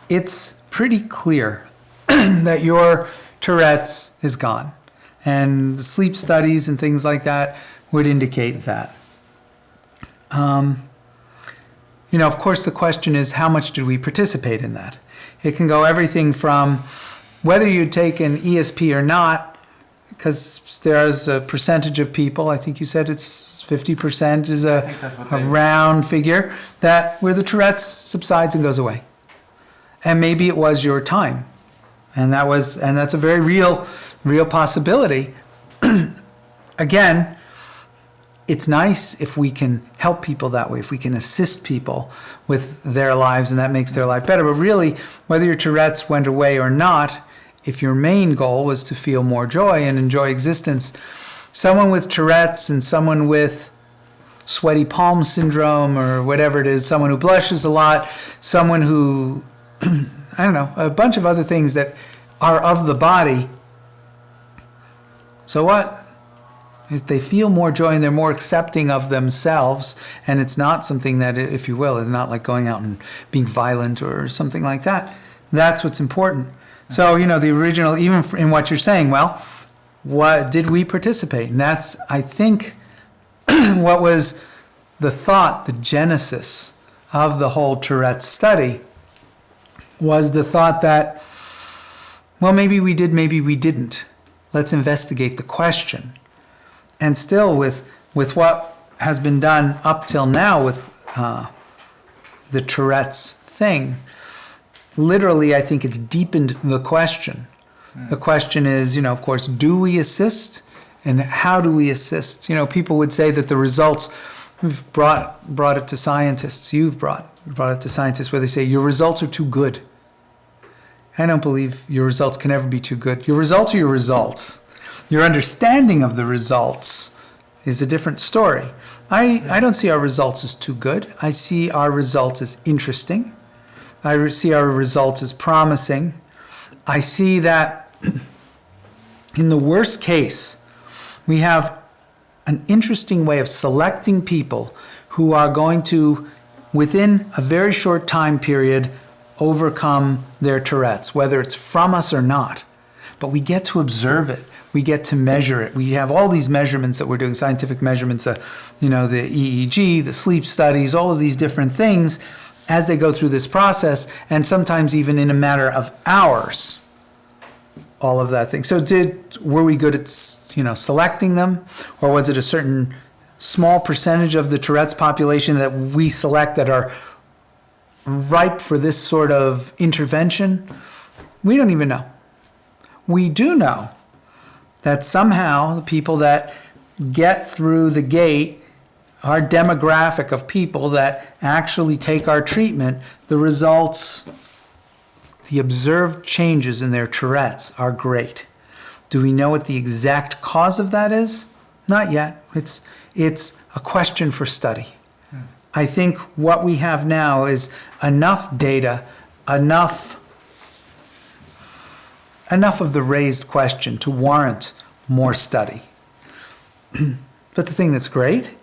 it's pretty clear that your Tourette's is gone. And the sleep studies and things like that would indicate that. Of course, the question is, how much did we participate in that? It can go everything from whether you take an ESP or not, because there's a percentage of people, I think you said it's 50% is a round figure, that where the Tourette's subsides and goes away. And maybe it was your time. And that's a very real possibility. Again, it's nice if we can help people that way, if we can assist people with their lives, and that makes their life better. But really, whether your Tourette's went away or not, if your main goal was to feel more joy and enjoy existence, someone with Tourette's and someone with sweaty palm syndrome or whatever it is, someone who blushes a lot, someone who, I don't know, a bunch of other things that are of the body. So what? If they feel more joy and they're more accepting of themselves, and it's not something that, if you will, it's not like going out and being violent or something like that. That's what's important. So, the original, even in what you're saying, well, what did we participate? And that's, I think, what was the thought, the genesis of the whole Tourette study, was the thought that, well, maybe we did, maybe we didn't. Let's investigate the question. And still, with what has been done up till now with the Tourette's thing, literally, I think it's deepened the question. The question is, of course, do we assist, and how do we assist? People would say that the results, we've brought it to scientists. You've brought it to scientists where they say your results are too good. I don't believe your results can ever be too good. Your results are your results. Your understanding of the results is a different story. I don't see our results as too good. I see our results as interesting. I see our results as promising. I see that in the worst case, we have an interesting way of selecting people who are going to, within a very short time period, overcome their Tourette's, whether it's from us or not. But we get to observe it. We get to measure it. We have all these measurements that we're doing, scientific measurements, the EEG, the sleep studies, all of these different things as they go through this process, and sometimes even in a matter of hours, all of that thing. So were we good at, selecting them, or was it a certain small percentage of the Tourette's population that we select that are ripe for this sort of intervention? We don't even know. We do know that somehow the people that get through the gate, our demographic of people that actually take our treatment, the results, the observed changes in their Tourette's are great. Do we know what the exact cause of that is? Not yet. It's a question for study. I think what we have now is enough data, enough of the raised question to warrant more study. But the thing that's great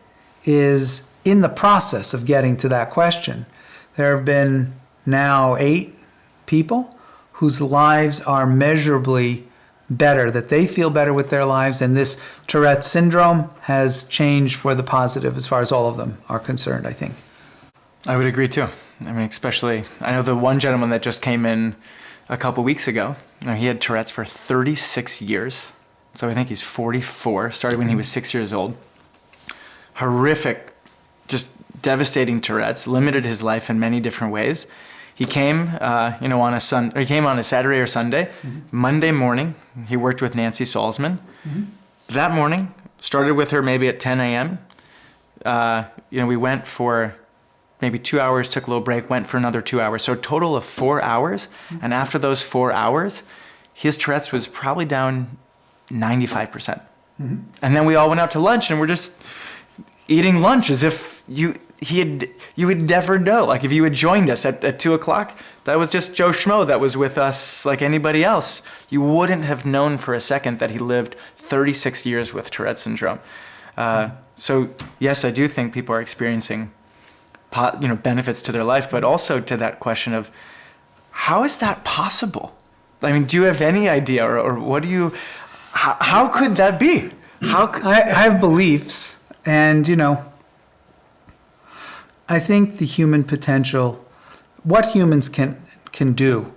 is in the process of getting to that question, there have been now 8 people whose lives are measurably better, that they feel better with their lives, and this Tourette syndrome has changed for the positive as far as all of them are concerned, I think. I would agree too. I mean, especially, I know the one gentleman that just came in a couple weeks ago, he had Tourette's for 36 years. So I think he's 44, started when he was 6 years old. Horrific, just devastating Tourette's, limited his life in many different ways. He came, he came on a Saturday or Sunday. Mm-hmm. Monday morning, he worked with Nancy Salzman. Mm-hmm. That morning, started with her maybe at 10 a.m. We went for maybe 2 hours, took a little break, went for another 2 hours. So a total of 4 hours. Mm-hmm. And after those 4 hours, his Tourette's was probably down 95%. Mm-hmm. And then we all went out to lunch and we're just eating lunch as if you would never know. Like if you had joined us at 2 o'clock, that was just Joe Schmo that was with us like anybody else. You wouldn't have known for a second that he lived 36 years with Tourette syndrome. So yes, I do think people are experiencing benefits to their life, but also to that question of How is that possible? I mean, do you have any idea, or what do you? How could that be? I have beliefs, and I think the human potential, what humans can do,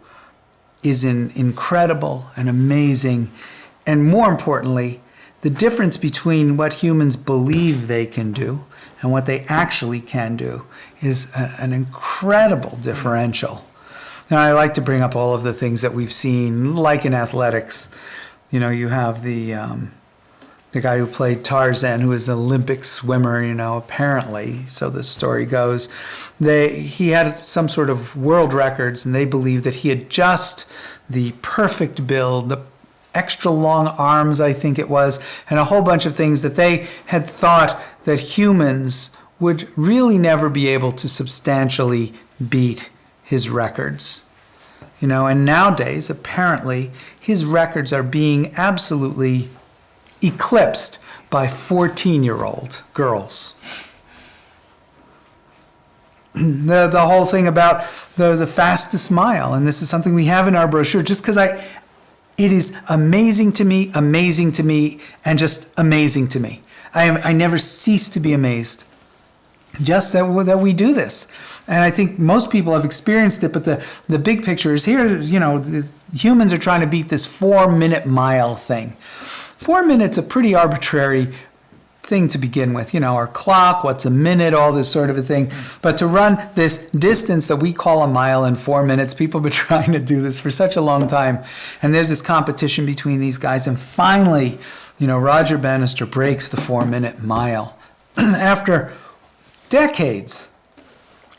is incredible and amazing, and more importantly, the difference between what humans believe they can do and what they actually can do is an incredible differential. Now, I like to bring up all of the things that we've seen, like in athletics. You have the guy who played Tarzan, who is an Olympic swimmer, apparently, so the story goes. He had some sort of world records, and they believed that he had just the perfect build, the extra long arms, I think it was, and a whole bunch of things that they had thought that humans would really never be able to substantially beat his records. And nowadays, apparently, his records are being absolutely eclipsed by 14-year-old girls. The whole thing about the fastest mile, and this is something we have in our brochure, just because it is amazing to me, and just amazing to me. I never cease to be amazed just that we do this. And I think most people have experienced it, but the big picture is here, the humans are trying to beat this 4-minute mile thing. 4 minutes, a pretty arbitrary thing to begin with. Our clock, what's a minute, all this sort of a thing. But to run this distance that we call a mile in 4 minutes, people have been trying to do this for such a long time. And there's this competition between these guys. And finally, Roger Bannister breaks the 4-minute mile. After decades,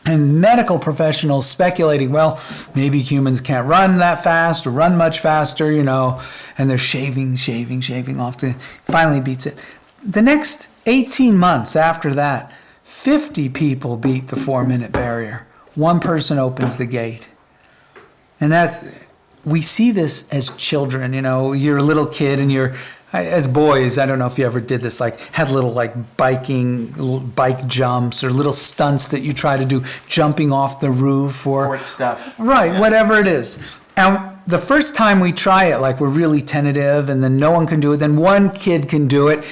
and medical professionals speculating, well, maybe humans can't run that fast or run much faster, and they're shaving off to finally beats it. The next 18 months after that, 50 people beat the 4-minute barrier. One person opens the gate. And we see this as children, you're a little kid and as boys, I don't know if you ever did this, had little bike jumps or little stunts that you try to do, jumping off the roof or Sport stuff. Right, yeah. Whatever it is. And the first time we try it, we're really tentative, and then no one can do it. Then one kid can do it.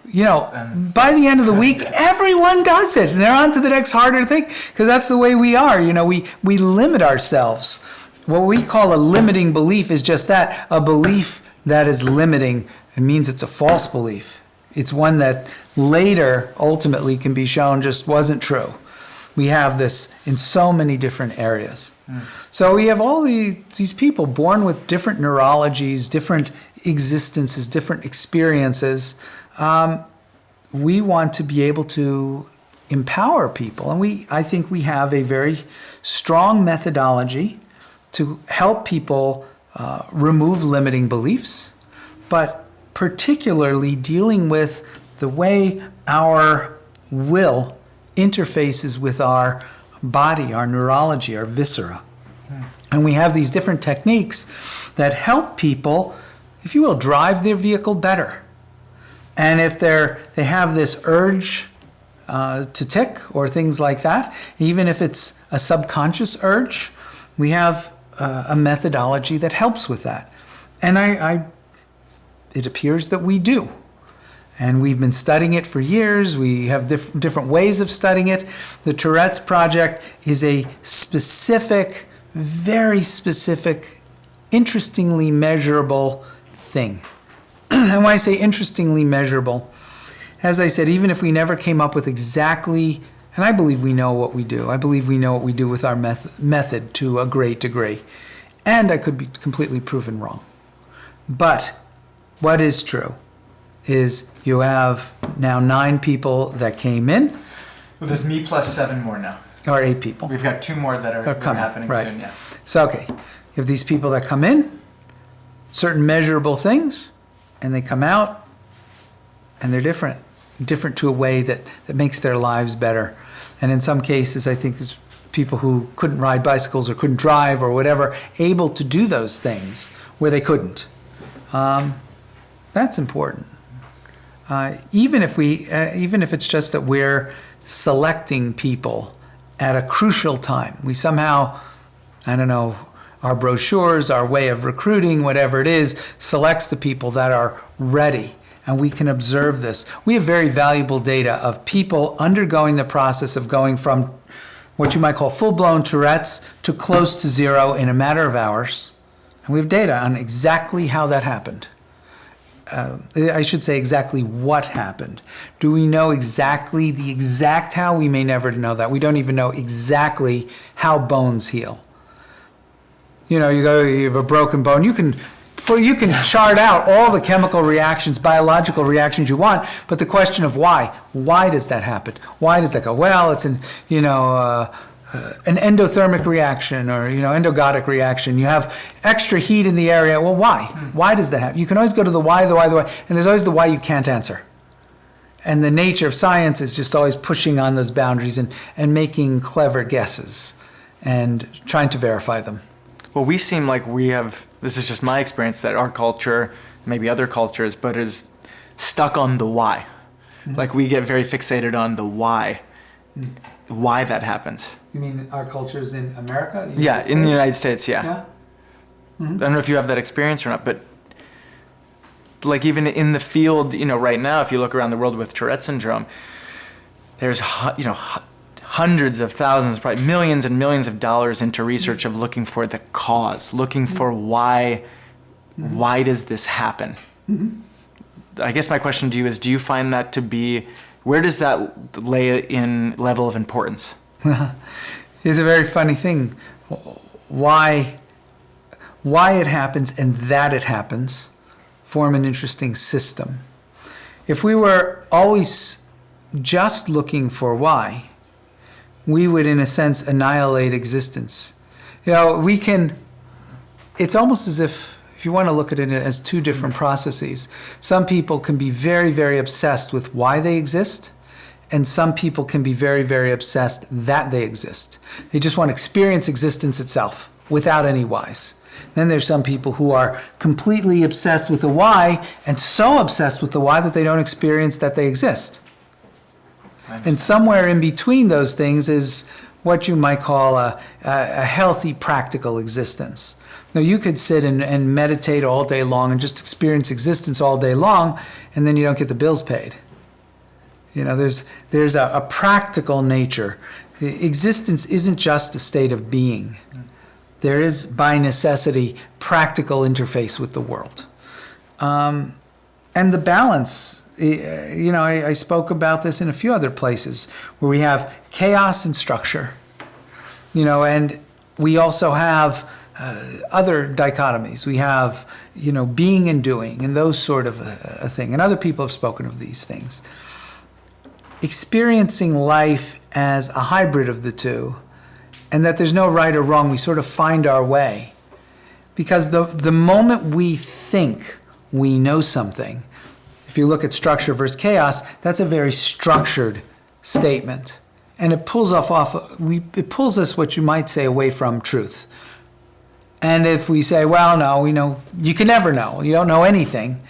By the end of the week, everyone does it, and they're on to the next harder thing, because that's the way we are. We limit ourselves. What we call a limiting belief is just that, a belief that is limiting. It means it's a false belief. It's one that later ultimately can be shown just wasn't true. We have this in so many different areas. So we have all these people born with different neurologies, different existences, different experiences. We want to be able to empower people. And I think we have a very strong methodology to help people remove limiting beliefs, but particularly dealing with the way our will interfaces with our body, our neurology, our viscera. And we have these different techniques that help people, if you will, drive their vehicle better. And if they have this urge to tick or things like that, even if it's a subconscious urge, we have a methodology that helps with that. And it appears that we do. And we've been studying it for years. We have different ways of studying it. The Tourette's project is a specific, very specific, interestingly measurable thing. And when I say interestingly measurable, as I said, even if we never came up with exactly, and I believe we know what we do. I believe we know what we do with our method to a great degree. And I could be completely proven wrong. But what is true is you have now 9 people that came in. Well, there's me plus 7 more now. Or 8 people. We've got 2 more that are coming, happening right. soon, yeah. So, okay, you have these people that come in, certain measurable things, and they come out, and they're different to a way that makes their lives better. And in some cases, I think there's people who couldn't ride bicycles or couldn't drive or whatever, able to do those things where they couldn't. That's important. Even if it's just that we're selecting people at a crucial time, we somehow, our brochures, our way of recruiting, whatever it is, selects the people that are ready. And we can observe this. We have very valuable data of people undergoing the process of going from what you might call full-blown Tourette's to close to zero in a matter of hours. And we have data on exactly how that happened. I should say exactly what happened. Do we know exactly the exact how? We may never know that. We don't even know exactly how bones heal. You know, you have a broken bone. You can chart out all the chemical reactions, biological reactions you want, but the question of why does that happen? Why does that go? Well, it's an endothermic reaction or, endogotic reaction. You have extra heat in the area. Well, why? Why does that happen? You can always go to the why, and there's always the why you can't answer. And the nature of science is just always pushing on those boundaries and making clever guesses and trying to verify them. Well, we seem like we have, this is just my experience, that our culture, maybe other cultures, but is stuck on the why. Mm-hmm. Like we get very fixated on the why that happens. You mean our cultures in America? Yeah, in the United States, yeah. Mm-hmm. I don't know if you have that experience or not, but like even in the field, right now, if you look around the world with Tourette syndrome, there's, hundreds of thousands, probably millions and millions of dollars into research of looking for the cause, looking for why does this happen? Mm-hmm. I guess my question to you is, do you find that to be, where does that lay in level of importance? It's a very funny thing. Why it happens and that it happens form an interesting system. If we were always just looking for why, we would, in a sense, annihilate existence. It's almost as if you want to look at it as two different processes. Some people can be very, very obsessed with why they exist, and some people can be very, very obsessed that they exist. They just want to experience existence itself without any whys. Then there's some people who are completely obsessed with the why, and so obsessed with the why that they don't experience that they exist. And somewhere in between those things is what you might call a healthy, practical existence. Now, you could sit and meditate all day long and just experience existence all day long, and then you don't get the bills paid. There's a practical nature. Existence isn't just a state of being. There is, by necessity, practical interface with the world. And the balance, I spoke about this in a few other places where we have chaos and structure, and we also have other dichotomies. We have, being and doing and those sort of a thing. And other people have spoken of these things. Experiencing life as a hybrid of the two, and that there's no right or wrong, we sort of find our way. Because the moment we think we know something, if you look at structure versus chaos, that's a very structured statement. And it pulls us, what you might say, away from truth. And if we say, well, no, you can never know. You don't know anything.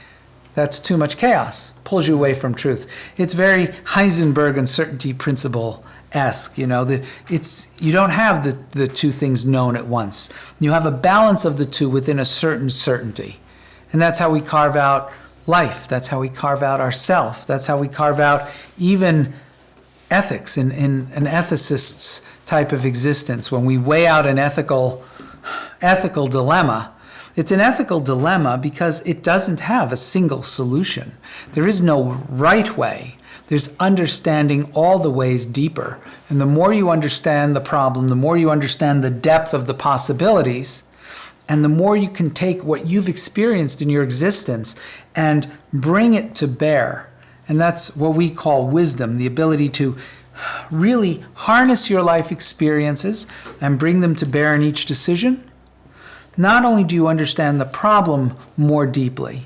That's too much chaos. Pulls you away from truth. It's very Heisenberg uncertainty principle-esque. You don't have the two things known at once. You have a balance of the two within a certain certainty. And that's how we carve out life. That's how we carve out ourself. That's how we carve out even ethics in an ethicist's type of existence. When we weigh out an ethical dilemma, it's an ethical dilemma because it doesn't have a single solution. There is no right way. There's understanding all the ways deeper. And the more you understand the problem, the more you understand the depth of the possibilities, and the more you can take what you've experienced in your existence and bring it to bear. And that's what we call wisdom, the ability to really harness your life experiences and bring them to bear in each decision. Not only do you understand the problem more deeply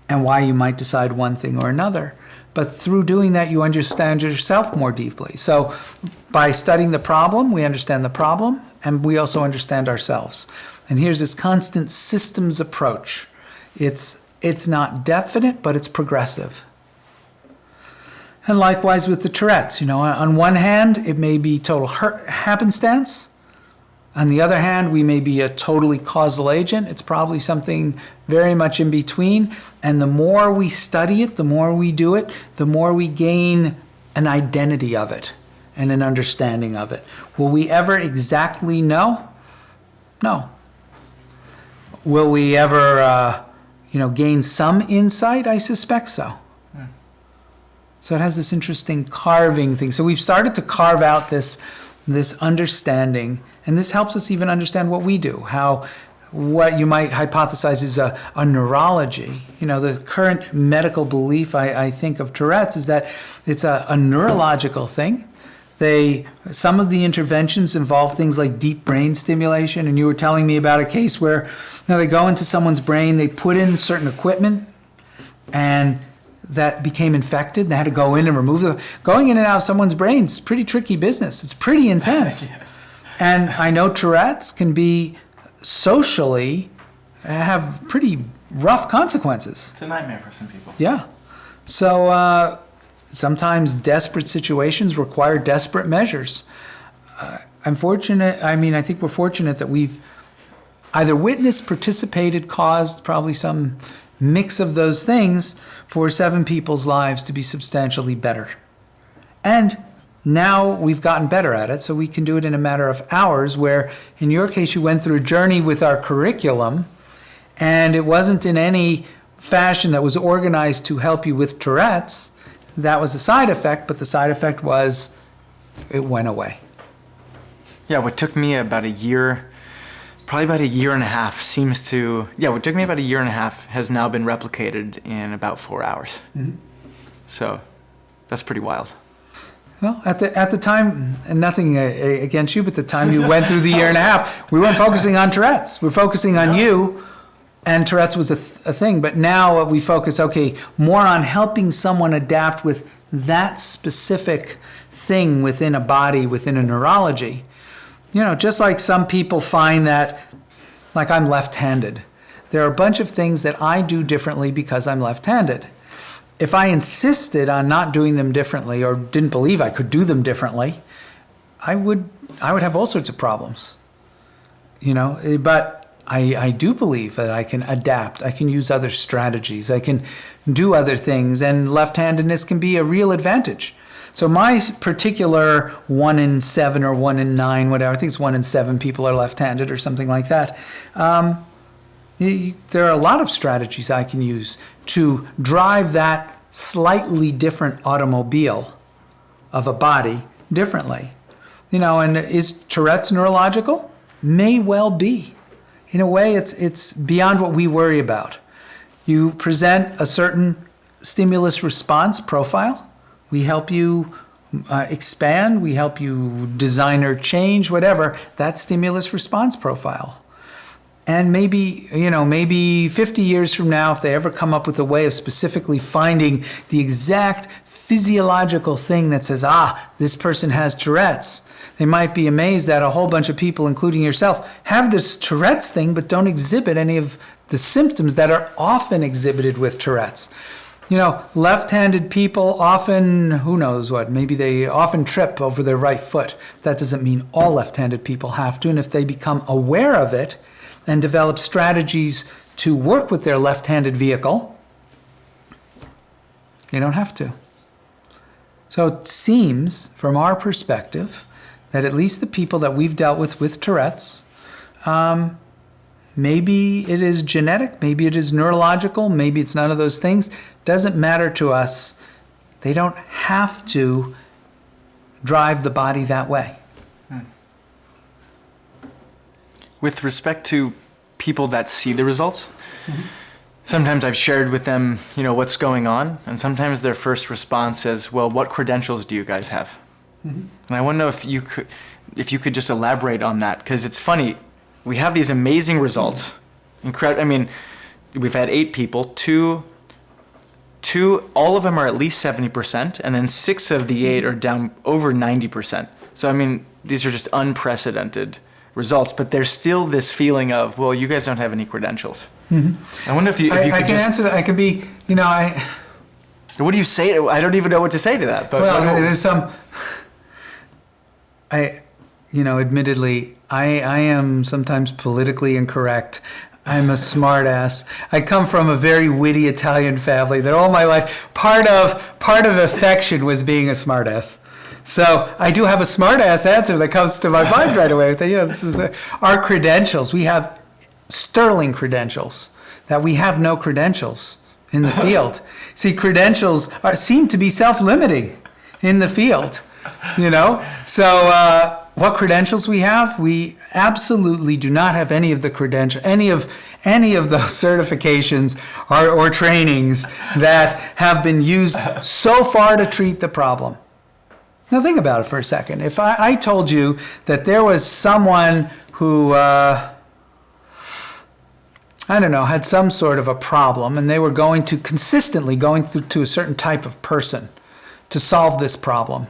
and why you might decide one thing or another, but through doing that, you understand yourself more deeply. So by studying the problem, we understand the problem, and we also understand ourselves. And here's this constant systems approach. It's not definite, but it's progressive. And likewise with the Tourette's. On one hand, it may be total happenstance. On the other hand, we may be a totally causal agent. It's probably something very much in between. And the more we study it, the more we do it, the more we gain an identity of it and an understanding of it. Will we ever exactly know? No. Will we ever, gain some insight? I suspect so. So it has this interesting carving thing. So we've started to carve out this understanding, and this helps us even understand what we do, what you might hypothesize is a neurology. The current medical belief, I think, of Tourette's is that it's a neurological thing. Some of the interventions involve things like deep brain stimulation, and you were telling me about a case where they go into someone's brain, they put in certain equipment, and that became infected. They had to go in and remove them. Going in and out of someone's brain is pretty tricky business. It's pretty intense. Yes. And I know Tourette's can be socially have pretty rough consequences. It's a nightmare for some people. Yeah. So sometimes desperate situations require desperate measures. I think we're fortunate that we've either witnessed, participated, caused probably some mix of those things for 7 people's lives to be substantially better. And now we've gotten better at it, so we can do it in a matter of hours, where in your case you went through a journey with our curriculum, and it wasn't in any fashion that was organized to help you with Tourette's. That was a side effect, but the side effect was it went away. Yeah, what took me about a year, probably about a year and a half what took me about a year and a half has now been replicated in about 4 hours. Mm-hmm. So that's pretty wild. Well, at the time, and nothing against you, but the time you went through the year and a half, we weren't focusing on Tourette's. We're focusing on you, and Tourette's was a thing. But now we focus, more on helping someone adapt with that specific thing within a body, within a neurology. Just like some people find that, like I'm left-handed. There are a bunch of things that I do differently because I'm left-handed. If I insisted on not doing them differently or didn't believe I could do them differently, I would have all sorts of problems. But I do believe that I can adapt. I can use other strategies. I can do other things, and left-handedness can be a real advantage. So my particular 1 in 7 or 1 in 9, whatever, I think it's 1 in 7 people are left-handed or something like that. There are a lot of strategies I can use to drive that slightly different automobile of a body differently. And is Tourette's neurological? May well be. In a way, it's beyond what we worry about. You present a certain stimulus response profile. We help you expand, we help you design or change, whatever, that stimulus response profile. And maybe 50 years from now, if they ever come up with a way of specifically finding the exact physiological thing that says, this person has Tourette's, they might be amazed that a whole bunch of people, including yourself, have this Tourette's thing but don't exhibit any of the symptoms that are often exhibited with Tourette's. Left-handed people often, maybe they often trip over their right foot. That doesn't mean all left-handed people have to, and if they become aware of it and develop strategies to work with their left-handed vehicle, they don't have to. So it seems, from our perspective, that at least the people that we've dealt with Tourette's, maybe it is genetic, maybe it is neurological, maybe it's none of those things. Doesn't matter to us. They don't have to drive the body that way. With respect to people that see the results, sometimes I've shared with them, what's going on, and sometimes their first response is, well, what credentials do you guys have? And I want to know if you could just elaborate on that, because it's funny. We have these amazing results. We've had 8 people, two, all of them are at least 70%, and then 6 of the 8 are down over 90%. So, these are just unprecedented results, but there's still this feeling of, well, you guys don't have any credentials. I wonder if you could I can answer that. I could be, What do you say? I don't even know what to say to that. But well, there's some... admittedly, I am sometimes politically incorrect. I'm a smartass. I come from a very witty Italian family that all my life, part of affection was being a smartass. So I do have a smartass answer that comes to my mind right away. This is our credentials. We have sterling credentials that we have no credentials in the field. See, credentials seem to be self-limiting in the field, So what credentials we have? We absolutely do not have any of the credentials, any of those certifications or trainings that have been used so far to treat the problem. Now think about it for a second. If I told you that there was someone who, had some sort of a problem, and they were consistently going through to a certain type of person to solve this problem,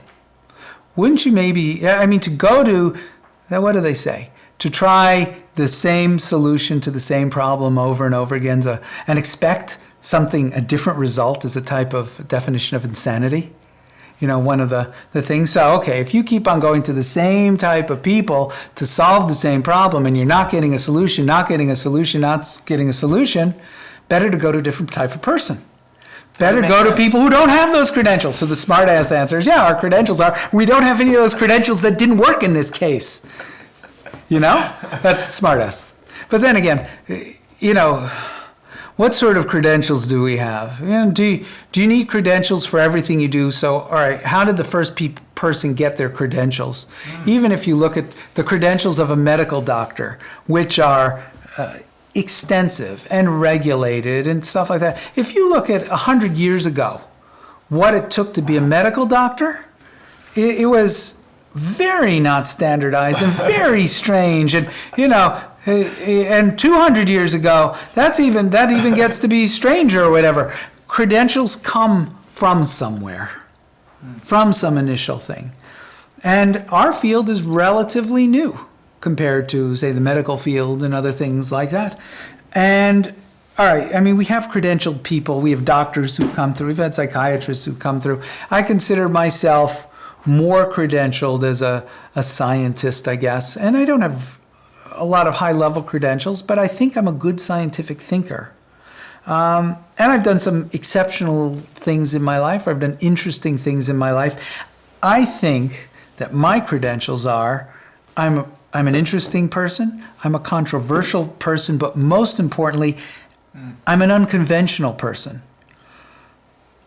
wouldn't you to go to, what do they say? To try the same solution to the same problem over and over again and expect a different result is a type of definition of insanity. One of the things. So, okay, if you keep on going to the same type of people to solve the same problem and you're not getting a solution, better to go to a different type of person. Better go to people who don't have those credentials. So the smart-ass answer is, our credentials we don't have any of those credentials that didn't work in this case. That's smart-ass. But then again, what sort of credentials do we have? Do you need credentials for everything you do? So, all right, how did the first person get their credentials? Even if you look at the credentials of a medical doctor, which are extensive and regulated and stuff like that. If you look at 100 years ago, what it took to be a medical doctor, it was very not standardized and very strange. And, and 200 years ago, that even gets to be stranger or whatever. Credentials come from somewhere, from some initial thing. And our field is relatively new compared to, say, the medical field and other things like that. And, all right, we have credentialed people. We have doctors who've come through. We've had psychiatrists who've come through. I consider myself more credentialed as a scientist, I guess. And I don't have a lot of high-level credentials, but I think I'm a good scientific thinker. And I've done some exceptional things in my life. I've done interesting things in my life. I think that my credentials are, I'm an interesting person, I'm a controversial person, but most importantly, I'm an unconventional person.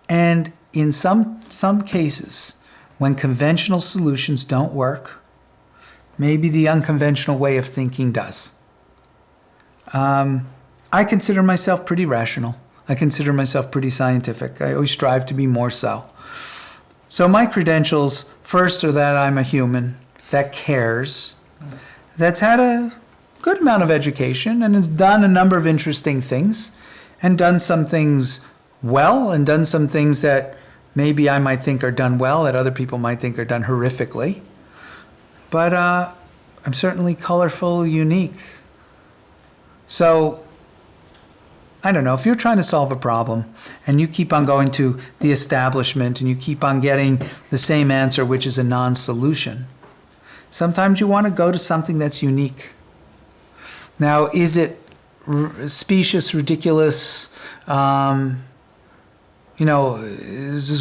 And in some cases, when conventional solutions don't work, maybe the unconventional way of thinking does. I consider myself pretty rational. I consider myself pretty scientific. I always strive to be more so. So my credentials, first, are that I'm a human that cares, that's had a good amount of education and has done a number of interesting things and done some things well and done some things that maybe I might think are done well that other people might think are done horrifically. But I'm certainly colorful, unique. So, I don't know, if you're trying to solve a problem and you keep on going to the establishment and you keep on getting the same answer, which is a non-solution, sometimes you want to go to something that's unique. Now, is it specious, ridiculous? Does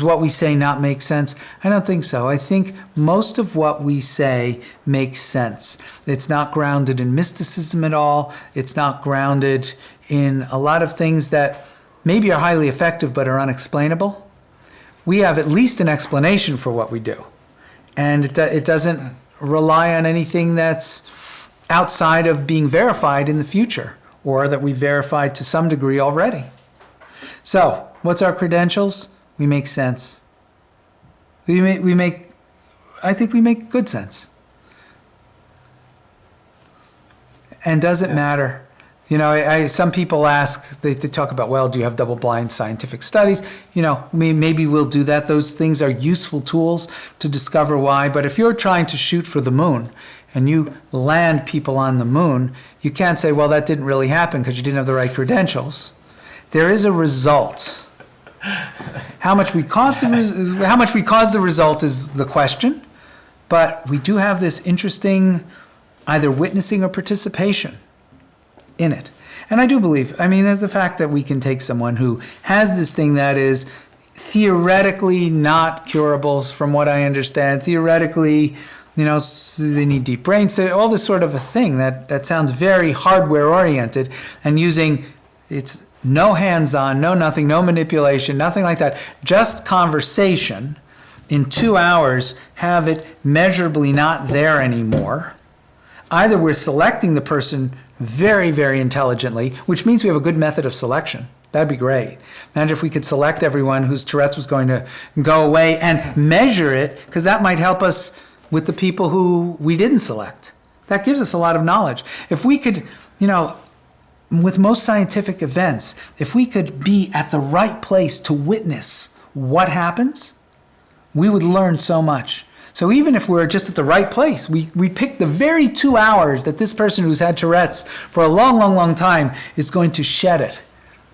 what we say not make sense? I don't think so. I think most of what we say makes sense. It's not grounded in mysticism at all. It's not grounded in a lot of things that maybe are highly effective but are unexplainable. We have at least an explanation for what we do. And it doesn't rely on anything that's outside of being verified in the future or that we verified to some degree already. So, what's our credentials? We make sense. I think we make good sense. And does it matter? Some people ask, they talk about, well, do you have double-blind scientific studies? Maybe we'll do that. Those things are useful tools to discover why. But if you're trying to shoot for the moon and you land people on the moon, you can't say, well, that didn't really happen because you didn't have the right credentials. There is a result. How much we cause the result is the question. But we do have this interesting either witnessing or participation in it. And I do believe, I mean, the fact that we can take someone who has this thing that is theoretically not curable, from what I understand, theoretically, they need deep brain study, all this sort of a thing that sounds very hardware oriented, and using, it's no hands-on, no nothing, no manipulation, nothing like that, just conversation in 2 hours, have it measurably not there anymore. Either we're selecting the person very, very intelligently, which means we have a good method of selection. That'd be great. Imagine if we could select everyone whose Tourette's was going to go away and measure it, because that might help us with the people who we didn't select. That gives us a lot of knowledge. If we could, with most scientific events, if we could be at the right place to witness what happens, we would learn so much. So even if we're just at the right place, we pick the very 2 hours that this person who's had Tourette's for a long, long, long time is going to shed it,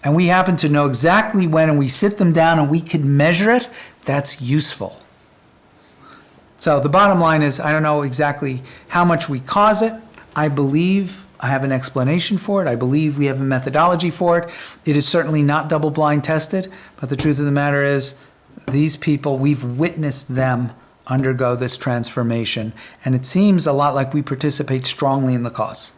and we happen to know exactly when, and we sit them down and we can measure it, that's useful. So the bottom line is, I don't know exactly how much we cause it. I believe I have an explanation for it. I believe we have a methodology for it. It is certainly not double-blind tested, but the truth of the matter is, these people, we've witnessed them undergo this transformation, and it seems a lot like we participate strongly in the cause.